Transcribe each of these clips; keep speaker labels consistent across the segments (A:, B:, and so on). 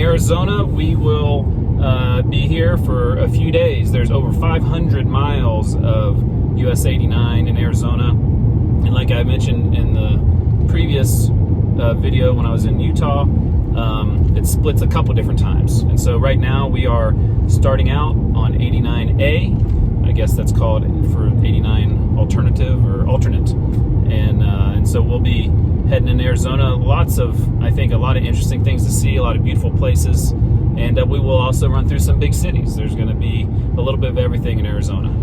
A: Arizona, we will be here for a few days. There's over 500 miles of US 89 in Arizona. And like I mentioned in the previous video when I was in Utah, it splits a couple different times. And so right now we are starting out on 89A. I guess that's called for 89 alternative or alternate. And so we'll be heading in Arizona. I think a lot of interesting things to see, a lot of beautiful places. And we will also run through some big cities. There's going to be a little bit of everything in Arizona.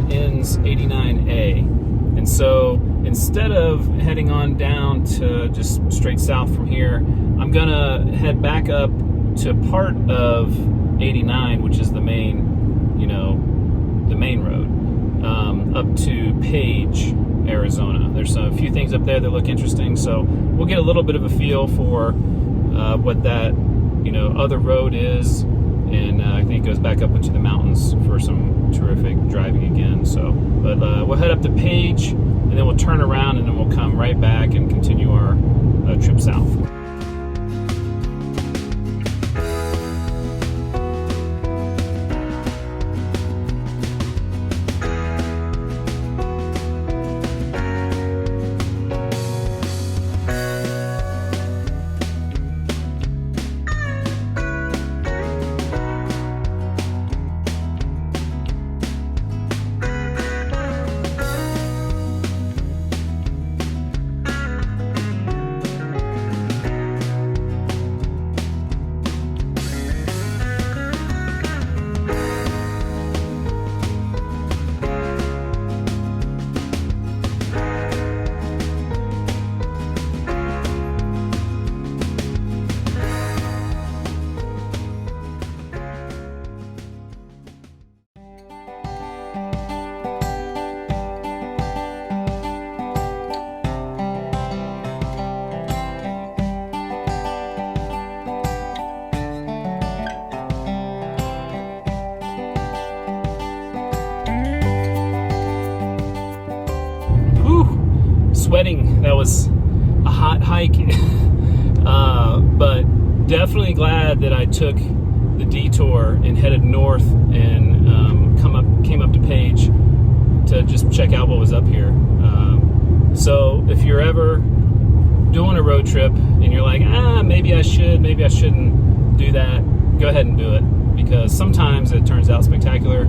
A: Ends 89A. And so instead of heading on down to just straight south from here, I'm gonna head back up to part of 89, which is the main, the main road, up to Page, Arizona. There's a few things up there that look interesting, so we'll get a little bit of a feel for what that, other road is. And I think it goes back up into the mountains for some terrific driving again. So, but we'll head up to Page, and then we'll turn around, and then we'll come right back and continue our trip south. Sweating. That was a hot hike. But definitely glad that I took the detour and headed north and came up to Page to just check out what was up here. So if you're ever doing a road trip and you're like, maybe I should, maybe I shouldn't do that, go ahead and do it, because sometimes it turns out spectacular.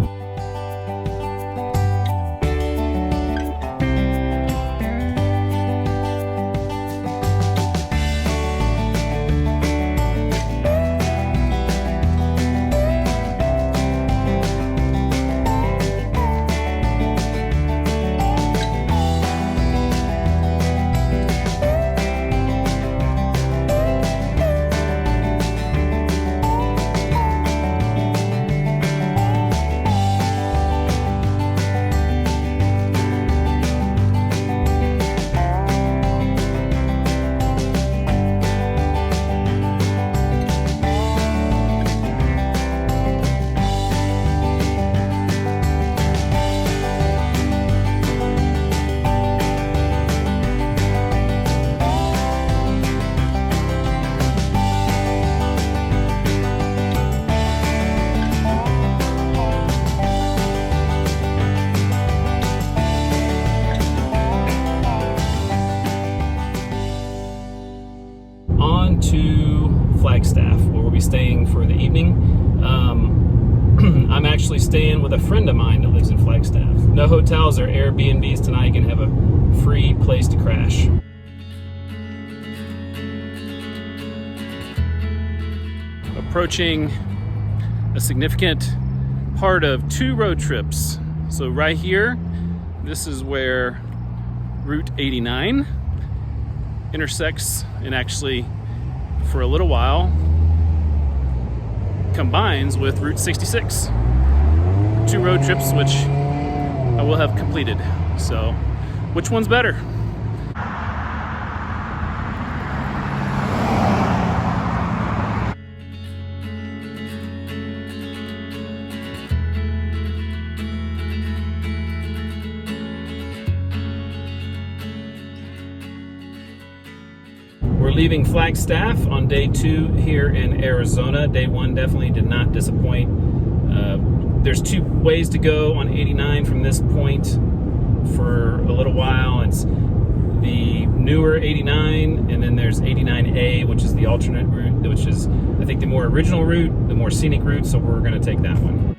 A: staying for the evening. I'm actually staying with a friend of mine that lives in Flagstaff. No hotels or Airbnbs tonight. You can have a free place to crash. Approaching a significant part of 2 road trips. So right here, this is where Route 89 intersects and actually, for a little while, combines with Route 66. 2 road trips which I will have completed. So, which one's better? We're leaving Flagstaff on day 2 here in Arizona. Day 1 definitely did not disappoint. There's 2 ways to go on 89 from this point for a little while. It's the newer 89, and then there's 89A, which is the alternate route, which is, I think, the more original route, the more scenic route, so we're going to take that one.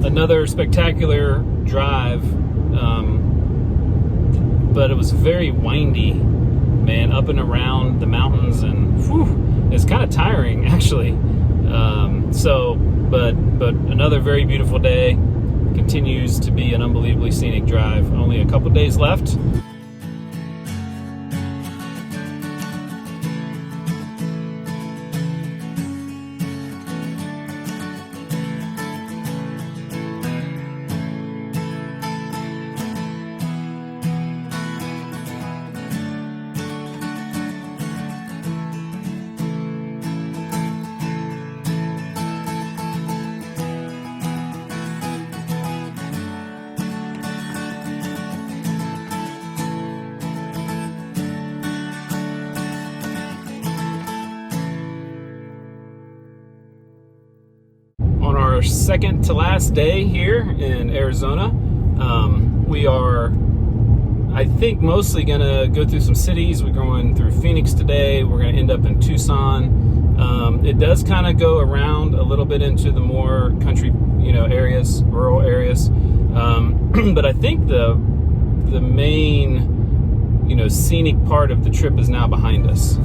A: Another spectacular drive, but it was very windy, man, up and around the mountains, and whew, it's kind of tiring actually. But another very beautiful day. Continues to be an unbelievably scenic drive. Only a couple days left. our second to last day here in Arizona. We are, I think, mostly gonna go through some cities. We're going through Phoenix today. We're gonna end up in Tucson. It does kind of go around a little bit into the more country, areas, rural areas. But I think the main, scenic part of the trip is now behind us.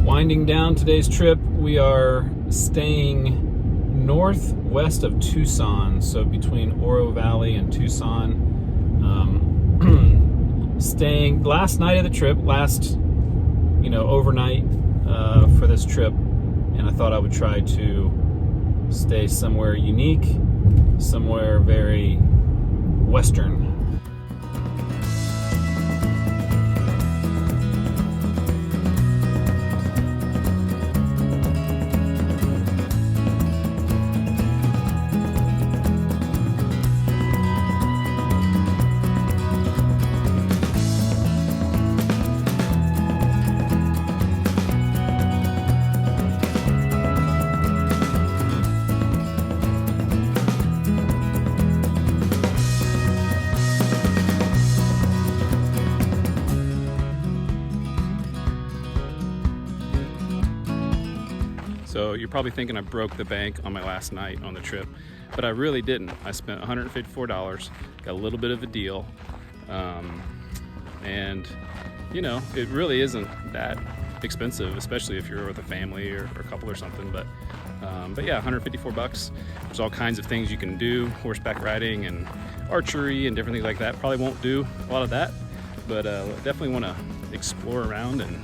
B: Winding down today's trip, we are staying northwest of Tucson, so between Oro Valley and Tucson. Staying last night of the trip, overnight for this trip, and I thought I would try to stay somewhere unique, somewhere very western. So you're probably thinking I broke the bank on my last night on the trip, but I really didn't. I spent $154, got a little bit of a deal, and you know, it really isn't that expensive, especially if you're with a family or a couple or something. But yeah, 154 bucks. There's all kinds of things you can do, horseback riding and archery and different things like that. Probably won't do a lot of that, but definitely want to explore around and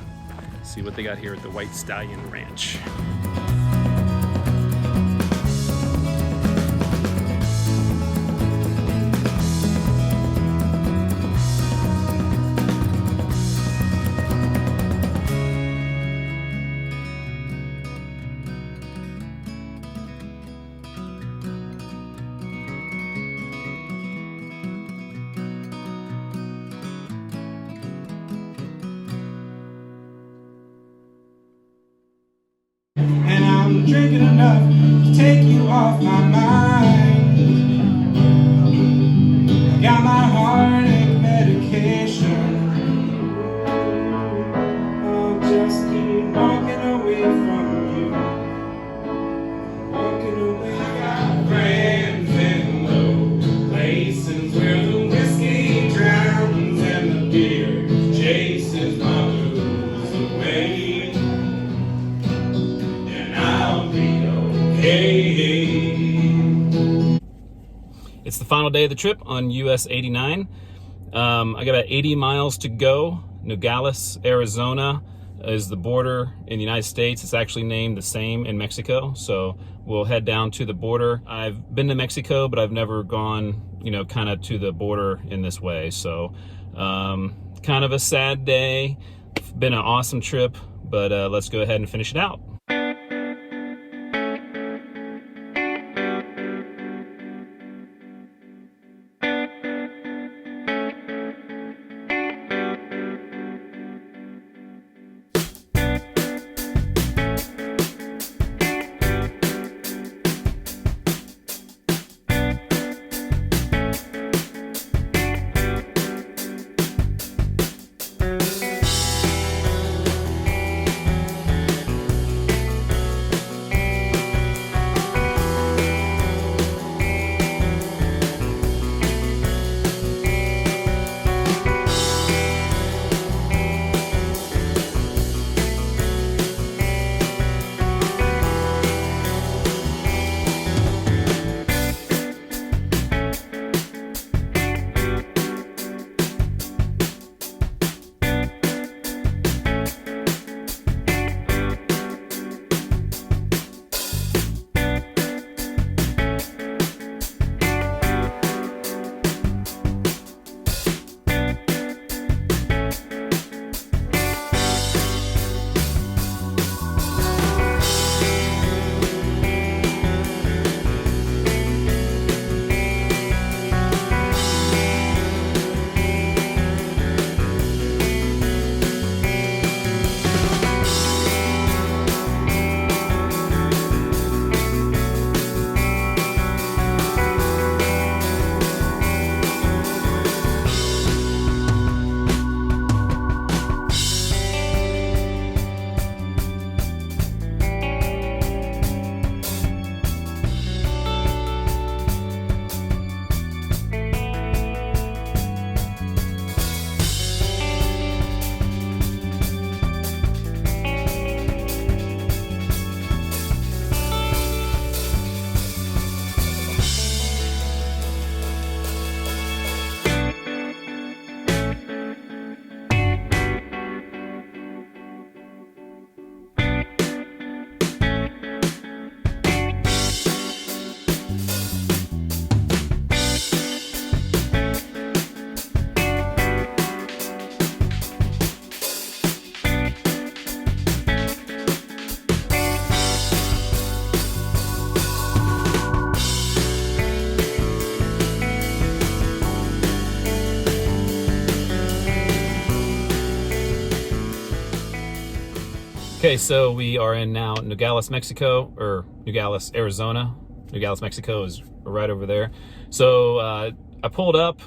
B: see what they got here at the White Stallion Ranch.
C: I'm drinking enough to take you off my mind. I got my heartache medication. I'll just keep walking away from you. Walking away. I got friends in low places where the whiskey drowns and the beer chases my blues away.
A: It's the final day of the trip on US 89. I got about 80 miles to go. Nogales, Arizona is the border in the United States. It's actually named the same in Mexico, so we'll head down to the border. I've been to Mexico, but I've never gone, you know, kind of to the border in this way. So kind of a sad day. Been an awesome trip, but let's go ahead and finish it out. Okay, so we are in now Nogales, Mexico, or Nogales, Arizona. Nogales, Mexico is right over there. So I pulled up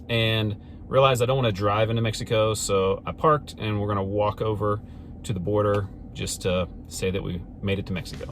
A: and realized I don't want to drive into Mexico, so I parked and we're gonna walk over to the border just to say that we made it to Mexico.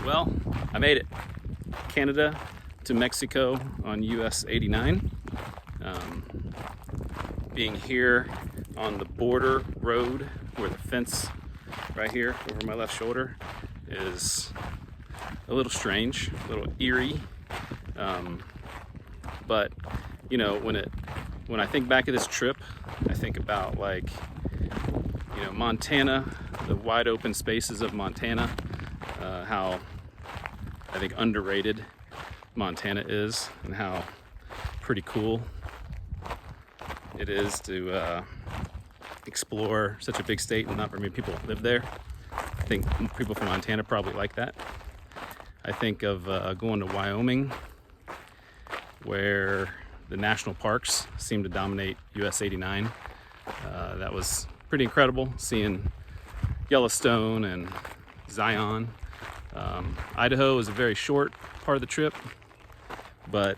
B: Well, I made it. Canada to Mexico on US 89. Being here on the border road where the fence right here over my left shoulder is a little strange, a little eerie. But you know, when I think back of this trip, I think about, like, you know, Montana, the wide open spaces of Montana, how I think underrated Montana is, and how pretty cool it is to explore such a big state and not very many people live there. I think people from Montana probably like that. I think of going to Wyoming, where the national parks seem to dominate US 89. That was pretty incredible, seeing Yellowstone and Zion. Idaho is a very short part of the trip, but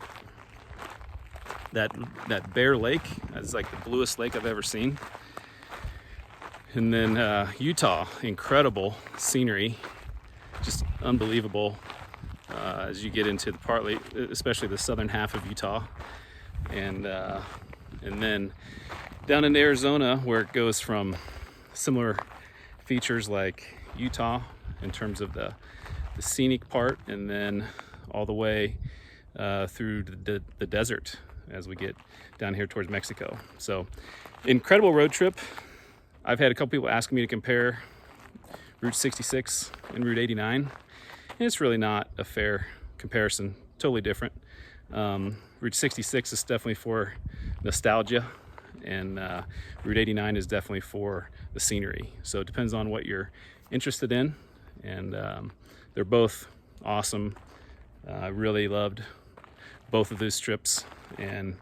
B: that Bear Lake is like the bluest lake I've ever seen. And then Utah, incredible scenery, just unbelievable as you get into the partly, especially the southern half of Utah, and then down in Arizona, where it goes from similar features like Utah in terms of the scenic part, and then all the way through the desert as we get down here towards Mexico. So incredible road trip. I've had a couple people asking me to compare Route 66 and Route 89, and it's really not a fair comparison, totally different. Route 66 is definitely for nostalgia, and Route 89 is definitely for the scenery. So it depends on what you're interested in, and they're both awesome. I really loved both of those trips, and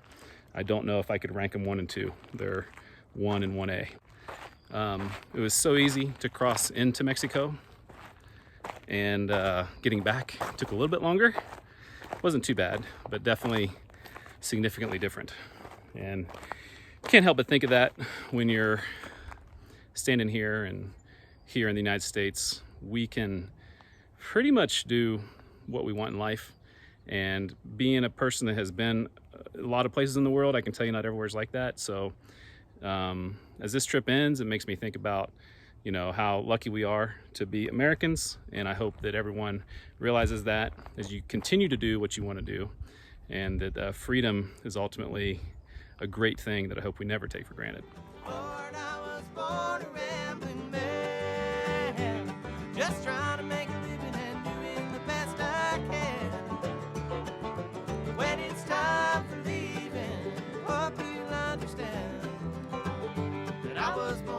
B: I don't know if I could rank them 1 and 2. They're 1 and 1A. It was so easy to cross into Mexico, and getting back took a little bit longer. It wasn't too bad, but definitely significantly different. And can't help but think of that when you're standing here, and here in the United States, we can pretty much do what we want in life. And being a person that has been a lot of places in the world, I can tell you not everywhere's like that. So as this trip ends, it makes me think about, you know, how lucky we are to be Americans. And I hope that everyone realizes that as you continue to do what you want to do, and that freedom is ultimately a great thing that I hope we never take for granted.
D: Lord, I was born a rambling man, just trying to make a living and doing the best I can. When it's time for leaving, hope you'll understand that I was born